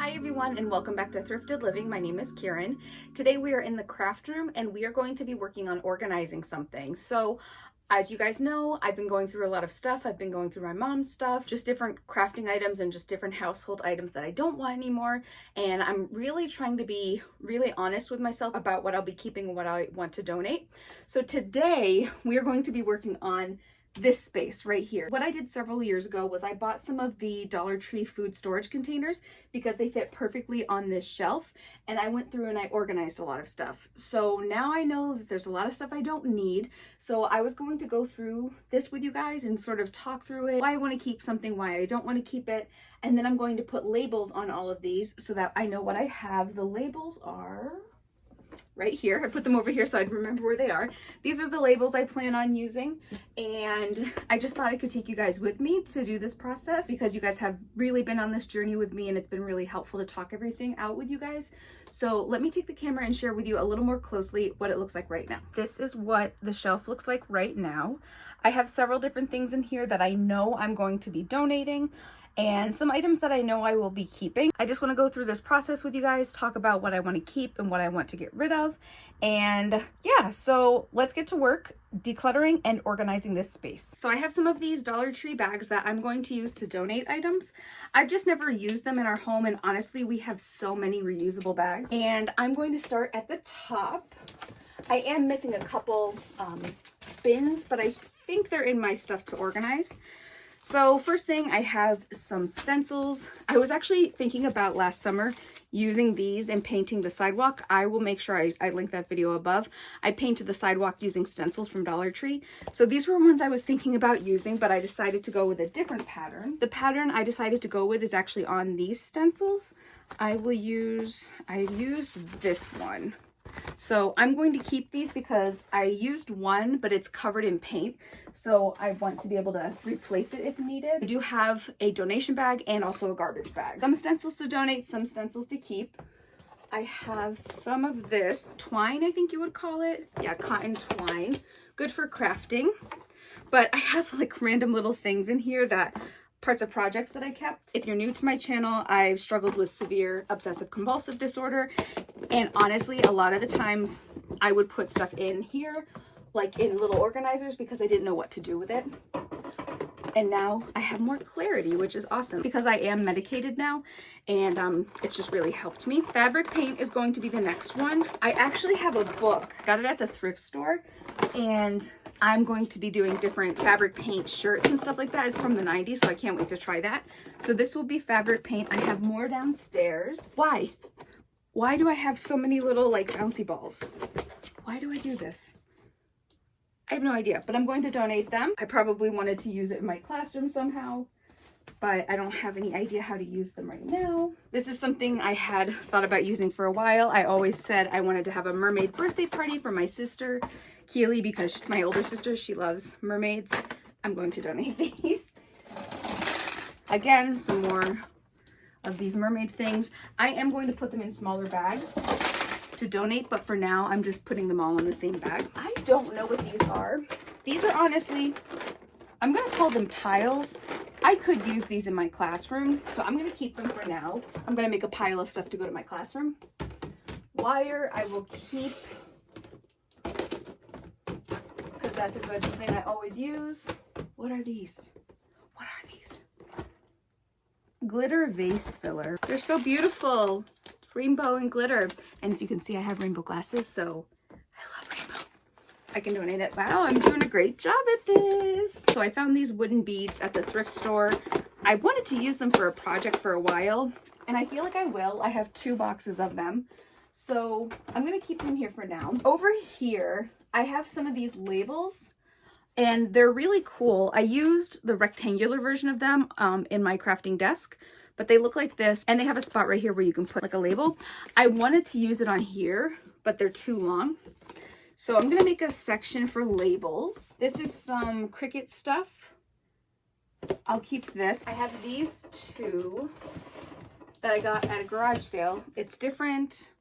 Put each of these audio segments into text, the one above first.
Hi everyone and welcome back to Thrifted Living. My name is Karen. Today we are in the craft room and we are going to be working on organizing something. So as you guys know, I've been going through a lot of stuff. I've been going through my mom's stuff, just different crafting items and just different household items that I don't want anymore. And I'm really trying to be really honest with myself about what I'll be keeping and what I want to donate. So today we are going to be working on this space right here. What I did several years ago was I bought some of the Dollar Tree food storage containers because they fit perfectly on this shelf, and I went through and I organized a lot of stuff. So now I know that there's a lot of stuff I don't need. So I was going to go through this with you guys and sort of talk through it, why I want to keep something, why I don't want to keep it, and then I'm going to put labels on all of these so that I know what I have. The labels are right here. I put them over here so I'd remember where they are. These are the labels I plan on using, and I just thought I could take you guys with me to do this process because you guys have really been on this journey with me and it's been really helpful to talk everything out with you guys. So let me take the camera and share with you a little more closely what it looks like right now. This is what the shelf looks like right now. I have several different things in here that I know I'm going to be donating, and some items that I know I will be keeping. I just want to go through this process with you guys, talk about what I want to keep and what I want to get rid of. And yeah, so let's get to work decluttering and organizing this space. So I have some of these Dollar Tree bags that I'm going to use to donate items. I've just never used them in our home, and honestly, we have so many reusable bags. And I'm going to start at the top. I am missing a couple bins, but I think they're in my stuff to organize. So first thing, I have some stencils. I was actually thinking about last summer using these and painting the sidewalk. I will make sure I link that video above. I painted the sidewalk using stencils from Dollar Tree. So these were ones I was thinking about using, but I decided to go with a different pattern. The pattern I decided to go with is actually on these stencils. I used this one. So I'm going to keep these because I used one, but it's covered in paint. So I want to be able to replace it if needed. I do have a donation bag and also a garbage bag. Some stencils to donate, some stencils to keep. I have some of this twine, I think you would call it. Yeah, cotton twine. Good for crafting. But I have like random little things in here that parts of projects that I kept. If you're new to my channel, I've struggled with severe obsessive compulsive disorder. And honestly, a lot of the times I would put stuff in here, like in little organizers, because I didn't know what to do with it. And now I have more clarity, which is awesome because I am medicated now, and it's just really helped me. Fabric paint is going to be the next one. I actually have a book, got it at the thrift store, and I'm going to be doing different fabric paint shirts and stuff like that. It's from the 90s, so I can't wait to try that. So this will be fabric paint. I have more downstairs. Why? Why do I have so many little like bouncy balls? Why do I do this? I have no idea, but I'm going to donate them. I probably wanted to use it in my classroom somehow, but I don't have any idea how to use them right now. This is something I had thought about using for a while. I always said I wanted to have a mermaid birthday party for my sister, Keely, because my older sister, she loves mermaids. I'm going to donate these. Again, some more of these mermaid things. I am going to put them in smaller bags to donate, but for now, I'm just putting them all in the same bag. I don't know what these are. These are honestly, I'm gonna call them tiles. I could use these in my classroom, so I'm gonna keep them for now. I'm gonna make a pile of stuff to go to my classroom. Wire, I will keep, because that's a good thing I always use. What are these? What are these? Glitter vase filler. They're so beautiful. It's rainbow and glitter. And if you can see, I have rainbow glasses, so I love rainbow. I can donate it. Wow, I'm doing a great job at this. So I found these wooden beads at the thrift store. I wanted to use them for a project for a while, and I feel like I will. I have 2 boxes of them. So I'm gonna keep them here for now. Over here, I have some of these labels, and they're really cool. I used the rectangular version of them in my crafting desk, but they look like this, and they have a spot right here where you can put like a label. I wanted to use it on here, but they're too long. So I'm gonna make a section for labels. This is some Cricut stuff. I'll keep this. I have these 2 that I got at a garage sale. It's different,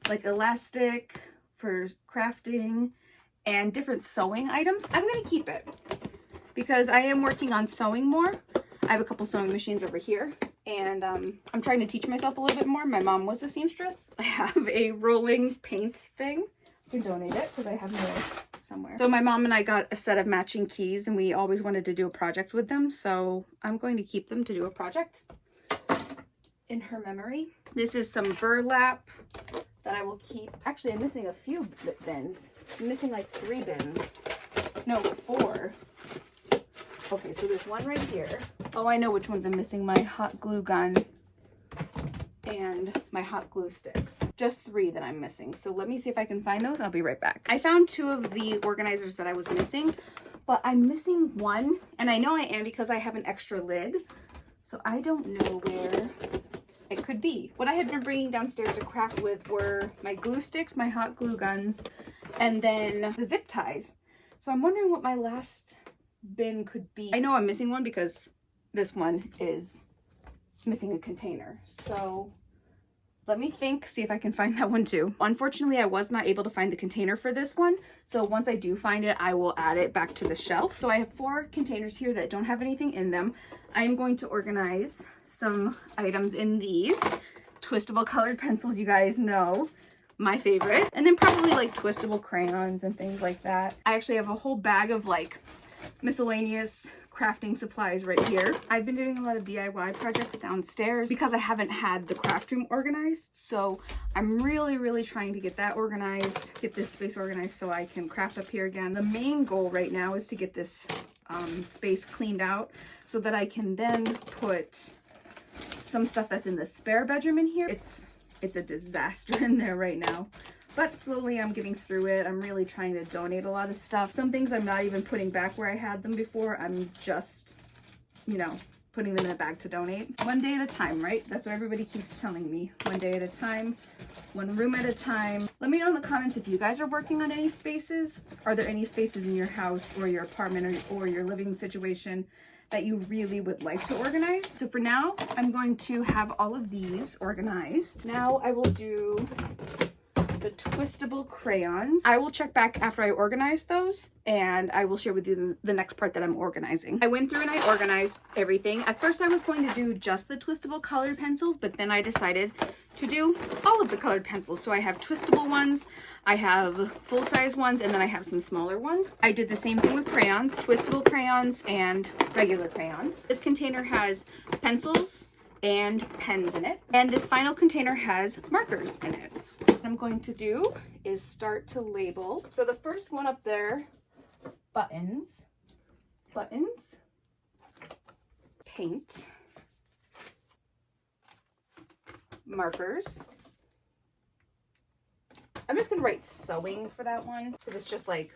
like elastic for crafting and different sewing items. I'm gonna keep it because I am working on sewing more. I have a couple sewing machines over here, and I'm trying to teach myself a little bit more. My mom was a seamstress. I have a rolling paint thing. I can donate it because I have nails somewhere. So my mom and I got a set of matching keys, and we always wanted to do a project with them, so I'm going to keep them to do a project in her memory. This is some burlap that I will keep. Actually, I'm missing a few bins. I'm missing like 3 bins. No, 4. Okay, so there's one right here. Oh, I know which ones I'm missing. My hot glue gun and my hot glue sticks. Just 3 that I'm missing. So let me see if I can find those. I'll be right back. I found 2 of the organizers that I was missing, but I'm missing 1, and I know I am because I have an extra lid. So I don't know where it could be. What I had been bringing downstairs to craft with were my glue sticks, my hot glue guns, and then the zip ties. So I'm wondering what my last bin could be. I know I'm missing one because this one is missing a container. So let me think, see if I can find that one too. Unfortunately, I was not able to find the container for this one. So once I do find it, I will add it back to the shelf. So I have 4 containers here that don't have anything in them. I'm going to organize some items in these. Twistable colored pencils, you guys know, my favorite. And then probably like twistable crayons and things like that. I actually have a whole bag of like miscellaneous crafting supplies right here. I've been doing a lot of DIY projects downstairs because I haven't had the craft room organized. So I'm really trying to get that organized, get this space organized so I can craft up here again. The main goal right now is to get this space cleaned out so that I can then put some stuff that's in the spare bedroom in here. It's a disaster in there right now. But slowly I'm getting through it. I'm really trying to donate a lot of stuff. Some things I'm not even putting back where I had them before. I'm just, you know, putting them in a bag to donate. One day at a time, right? That's what everybody keeps telling me. One day at a time, one room at a time. Let me know in the comments if you guys are working on any spaces. Are there any spaces in your house or your apartment or your living situation that you really would like to organize? So for now, I'm going to have all of these organized. Now I will do the twistable crayons. I will check back after I organize those, and I will share with you the next part that I'm organizing. I went through and I organized everything. At first I was going to do just the twistable colored pencils, but then I decided to do all of the colored pencils. So I have twistable ones, I have full-size ones, and then I have some smaller ones. I did the same thing with crayons, twistable crayons and regular crayons. This container has pencils and pens in it, and this final container has markers in it. What I'm going to do is start to label. So the first one up there, buttons, paint, markers. I'm just gonna write sewing for that one because it's just like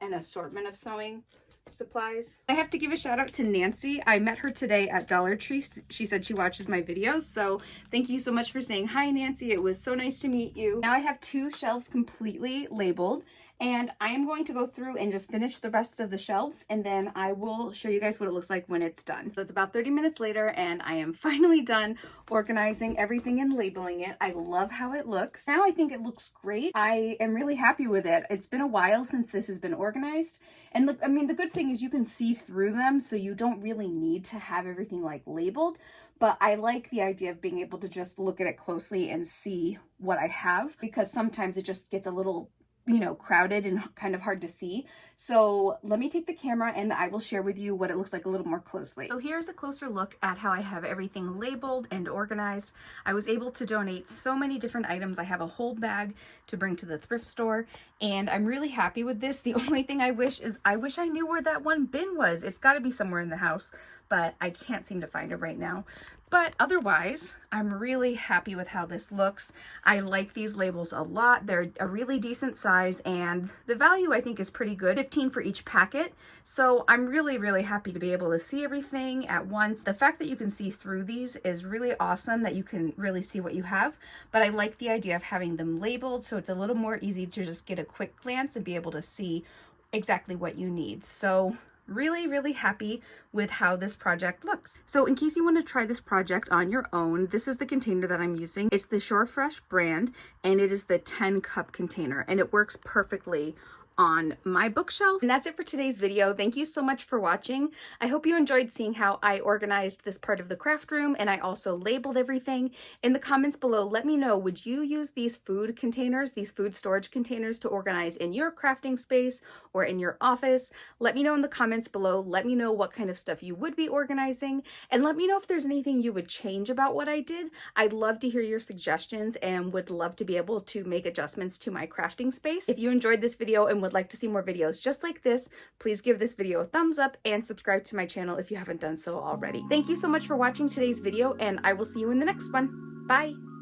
an assortment of sewing supplies. I have to give a shout out to Nancy. I met her today at Dollar Tree. She said she watches my videos, so thank you so much for saying hi, Nancy. It was so nice to meet you. Now I have 2 shelves completely labeled, and I am going to go through and just finish the rest of the shelves, and then I will show you guys what it looks like when it's done. So it's about 30 minutes later, and I am finally done organizing everything and labeling it. I love how it looks. Now I think it looks great. I am really happy with it. It's been a while since this has been organized, and look, I mean, the good thing is you can see through them, so you don't really need to have everything like labeled. But I like the idea of being able to just look at it closely and see what I have, because sometimes it just gets a little, you know, crowded and kind of hard to see. So let me take the camera and I will share with you what it looks like a little more closely. So here's a closer look at how I have everything labeled and organized. I was able to donate so many different items. I have a whole bag to bring to the thrift store, and I'm really happy with this. The only thing I wish is I knew where that one bin was. It's got to be somewhere in the house, but I can't seem to find it right now. But otherwise, I'm really happy with how this looks. I like these labels a lot. They're a really decent size, and the value I think is pretty good, $15 for each packet. So I'm really happy to be able to see everything at once. The fact that you can see through these is really awesome, that you can really see what you have. But I like the idea of having them labeled, so it's a little more easy to just get a quick glance and be able to see exactly what you need. So really happy with how this project looks. So in case you want to try this project on your own, this is the container that I'm using. It's the Shore Fresh brand, and it is the 10 cup container, and it works perfectly on my bookshelf. And that's it for today's video. Thank you so much for watching. I hope you enjoyed seeing how I organized this part of the craft room, and I also labeled everything. In the comments below, let me know, would you use these food containers, these food storage containers, to organize in your crafting space or in your office? Let me know in the comments below. Let me know what kind of stuff you would be organizing, and let me know if there's anything you would change about what I did. I'd love to hear your suggestions and would love to be able to make adjustments to my crafting space. If you enjoyed this video and would like to see more videos just like this, please give this video a thumbs up and subscribe to my channel if you haven't done so already. Thank you so much for watching today's video, and I will see you in the next one. Bye!